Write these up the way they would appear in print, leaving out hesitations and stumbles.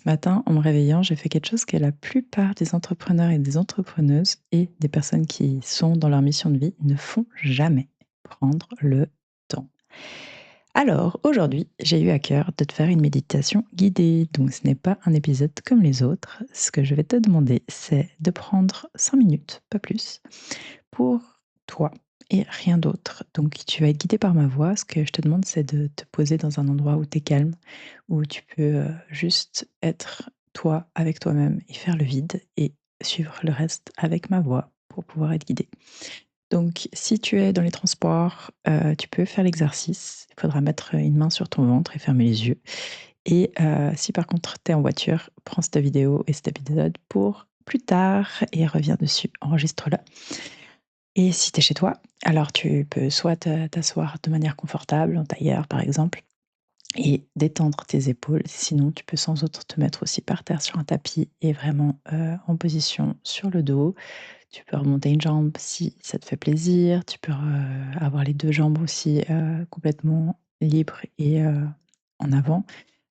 Ce matin, en me réveillant, j'ai fait quelque chose que la plupart des entrepreneurs et des entrepreneuses et des personnes qui sont dans leur mission de vie ne font jamais, prendre le temps. Alors, aujourd'hui, j'ai eu à cœur de te faire une méditation guidée. Donc, ce n'est pas un épisode comme les autres. Ce que je vais te demander, c'est de prendre 5 minutes, pas plus, pour toi et rien d'autre. Donc, tu vas être guidé par ma voix. Ce que je te demande, c'est de te poser dans un endroit où tu es calme, où tu peux juste être toi avec toi-même et faire le vide et suivre le reste avec ma voix pour pouvoir être guidé. Donc, si tu es dans les transports, tu peux faire l'exercice. Il faudra mettre une main sur ton ventre et fermer les yeux. Et si par contre tu es en voiture, prends cette vidéo et cet épisode pour plus tard et reviens dessus, enregistre-le. Et si tu es chez toi, alors tu peux soit t'asseoir de manière confortable, en tailleur par exemple, et détendre tes épaules. Sinon, tu peux sans autre te mettre aussi par terre sur un tapis et vraiment en position sur le dos. Tu peux remonter une jambe si ça te fait plaisir. Tu peux avoir les deux jambes aussi complètement libres et en avant,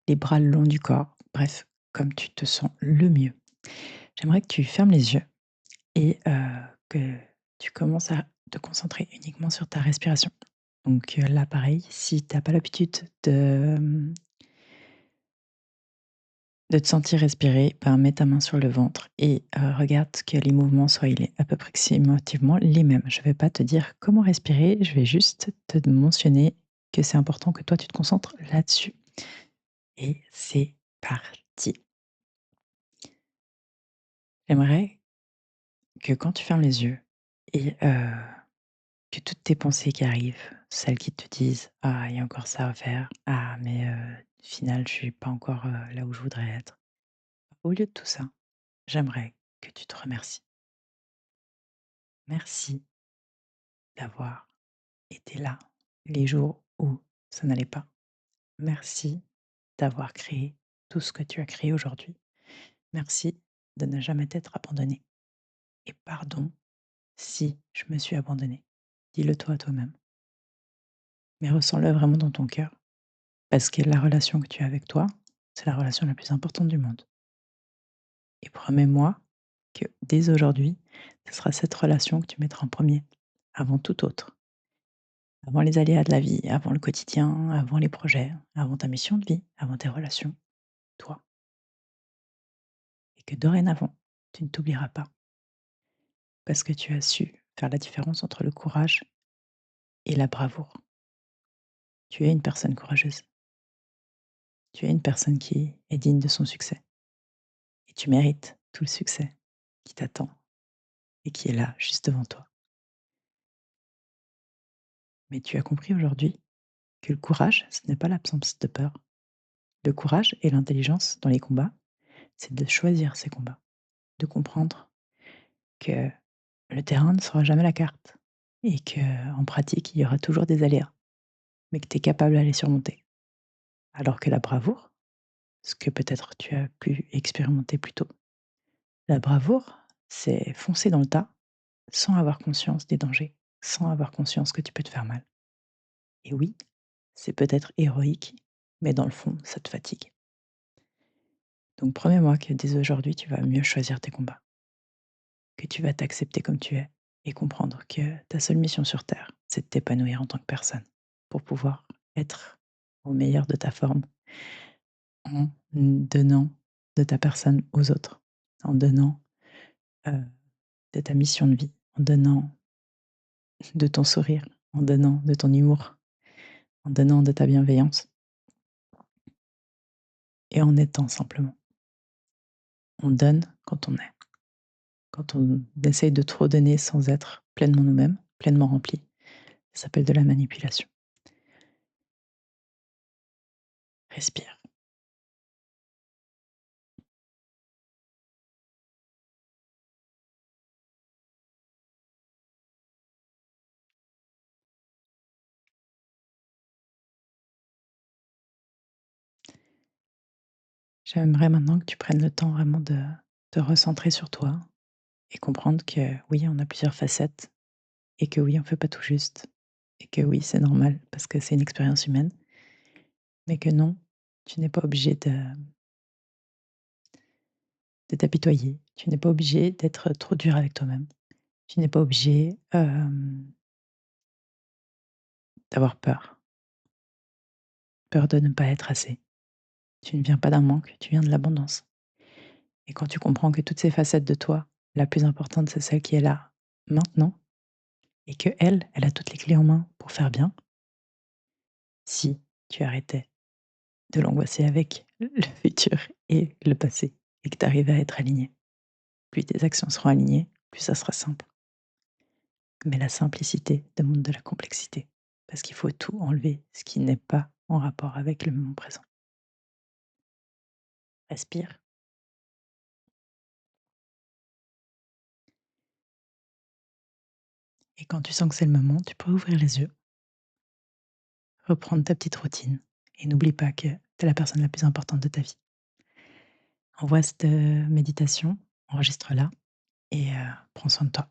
les bras le long du corps. Bref, comme tu te sens le mieux. J'aimerais que tu fermes les yeux et que tu commences à te concentrer uniquement sur ta respiration. Donc là, pareil, si tu n'as pas l'habitude de te sentir respirer, ben, mets ta main sur le ventre et regarde que les mouvements soient à peu près approximativement les mêmes. Je ne vais pas te dire comment respirer, je vais juste te mentionner que c'est important que toi, tu te concentres là-dessus. Et c'est parti. J'aimerais que quand tu fermes les yeux et que toutes tes pensées qui arrivent, celles qui te disent: «Ah, il y a encore ça à faire. Ah, mais au final, je suis pas encore, là où je voudrais être». Au lieu de tout ça, j'aimerais que tu te remercies. Merci d'avoir été là les jours où ça n'allait pas. Merci d'avoir créé tout ce que tu as créé aujourd'hui. Merci de ne jamais t'être abandonné. Et pardon si je me suis abandonnée. Dis-le toi à toi-même. Mais ressens-le vraiment dans ton cœur. Parce que la relation que tu as avec toi, c'est la relation la plus importante du monde. Et promets-moi que dès aujourd'hui, ce sera cette relation que tu mettras en premier, avant tout autre. Avant les aléas de la vie, avant le quotidien, avant les projets, avant ta mission de vie, avant tes relations, toi. Et que dorénavant, tu ne t'oublieras pas. Parce que tu as su faire la différence entre le courage et la bravoure. Tu es une personne courageuse. Tu es une personne qui est digne de son succès. Et tu mérites tout le succès qui t'attend et qui est là, juste devant toi. Mais tu as compris aujourd'hui que le courage, ce n'est pas l'absence de peur. Le courage et l'intelligence dans les combats, c'est de choisir ces combats, de comprendre que le terrain ne sera jamais la carte et que en pratique, il y aura toujours des aléas, mais que tu es capable d'aller surmonter. Alors que la bravoure, ce que peut-être tu as pu expérimenter plus tôt, la bravoure, c'est foncer dans le tas sans avoir conscience des dangers, sans avoir conscience que tu peux te faire mal. Et oui, c'est peut-être héroïque, mais dans le fond, ça te fatigue. Donc promets-moi que dès aujourd'hui, tu vas mieux choisir tes combats, que tu vas t'accepter comme tu es et comprendre que ta seule mission sur Terre, c'est de t'épanouir en tant que personne pour pouvoir être au meilleur de ta forme en donnant de ta personne aux autres, en donnant de ta mission de vie, en donnant de ton sourire, en donnant de ton humour, en donnant de ta bienveillance et en étant simplement. On donne quand on est. Quand on essaye de trop donner sans être pleinement nous-mêmes, pleinement remplis, ça s'appelle de la manipulation. Respire. J'aimerais maintenant que tu prennes le temps vraiment de te recentrer sur toi et comprendre que oui, on a plusieurs facettes et que oui, on fait pas tout juste et que oui, c'est normal parce que c'est une expérience humaine, mais que non, tu n'es pas obligé de t'apitoyer. Tu n'es pas obligé d'être trop dur avec toi-même. Tu n'es pas obligé, d'avoir peur. Peur de ne pas être assez. Tu ne viens pas d'un manque, tu viens de l'abondance. Et quand tu comprends que toutes ces facettes de toi, la plus importante, c'est celle qui est là, maintenant, et qu'elle, elle a toutes les clés en main pour faire bien, si tu arrêtais de l'angoisser avec le futur et le passé, et que tu arrivais à être aligné. Plus tes actions seront alignées, plus ça sera simple. Mais la simplicité demande de la complexité, parce qu'il faut tout enlever, ce qui n'est pas en rapport avec le moment présent. Respire. Et quand tu sens que c'est le moment, tu peux ouvrir les yeux, reprendre ta petite routine. Et n'oublie pas que tu es la personne la plus importante de ta vie. Envoie cette méditation, enregistre-la et prends soin de toi.